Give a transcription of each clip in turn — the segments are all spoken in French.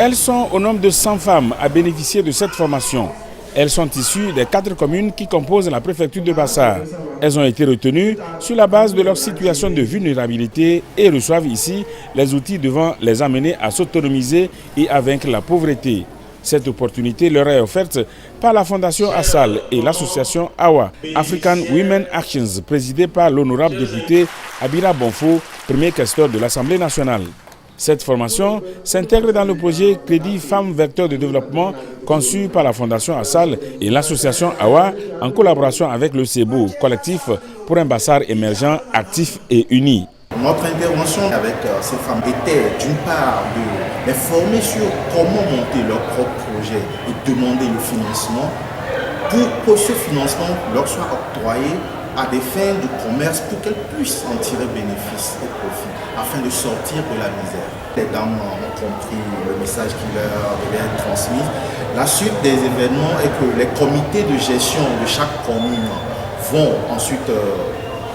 Elles sont au nombre de 100 femmes à bénéficier de cette formation. Elles sont issues des 4 communes qui composent la préfecture de Bassar. Elles ont été retenues sur la base de leur situation de vulnérabilité et reçoivent ici les outils devant les amener à s'autonomiser et à vaincre la pauvreté. Cette opportunité leur est offerte par la Fondation Assal et l'association AWA, African Women Actions, présidée par l'honorable député Abira Bonfo, premier questeur de l'Assemblée nationale. Cette formation s'intègre dans le projet Crédit Femmes Vecteurs de Développement conçu par la Fondation Assal et l'association AWA en collaboration avec le CEBO, collectif pour un Bassar émergent, actif et uni. Notre intervention avec ces femmes était d'une part de les former sur comment monter leur propre projet et demander le financement pour que ce financement leur soit octroyé à des fins de commerce pour qu'elles puissent en tirer bénéfice et profit afin de sortir de la misère. Les dames ont compris le message qui leur devait être transmis. La suite des événements est que les comités de gestion de chaque commune vont ensuite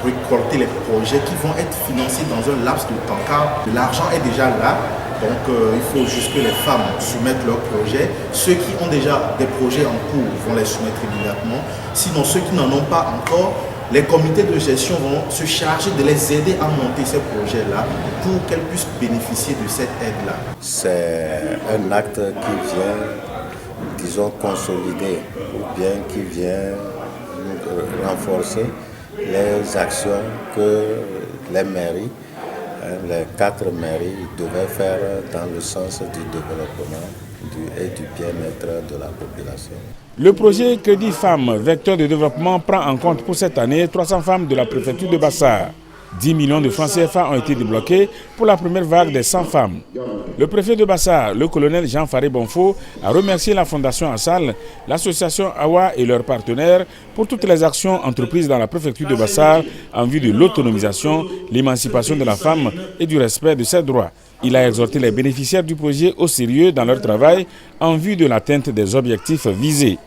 récolter les projets qui vont être financés dans un laps de temps car l'argent est déjà là. Donc il faut juste que les femmes soumettent leurs projets. Ceux qui ont déjà des projets en cours vont les soumettre immédiatement. Sinon ceux qui n'en ont pas encore, les comités de gestion vont se charger de les aider à monter ces projets-là pour qu'elles puissent bénéficier de cette aide-là. C'est un acte qui vient, disons, consolider ou bien qui vient renforcer les actions que les mairies, les 4 mairies devaient faire dans le sens du développement et du bien-être de la population. Le projet Crédit Femmes Vecteurs de Développement prend en compte pour cette année 300 femmes de la préfecture de Bassar. 10 millions de francs CFA ont été débloqués pour la première vague des 100 femmes. Le préfet de Bassar, le colonel Jean-Faré Bonfo, a remercié la Fondation Assal, l'association AWA et leurs partenaires pour toutes les actions entreprises dans la préfecture de Bassar en vue de l'autonomisation, l'émancipation de la femme et du respect de ses droits. Il a exhorté les bénéficiaires du projet au sérieux dans leur travail en vue de l'atteinte des objectifs visés.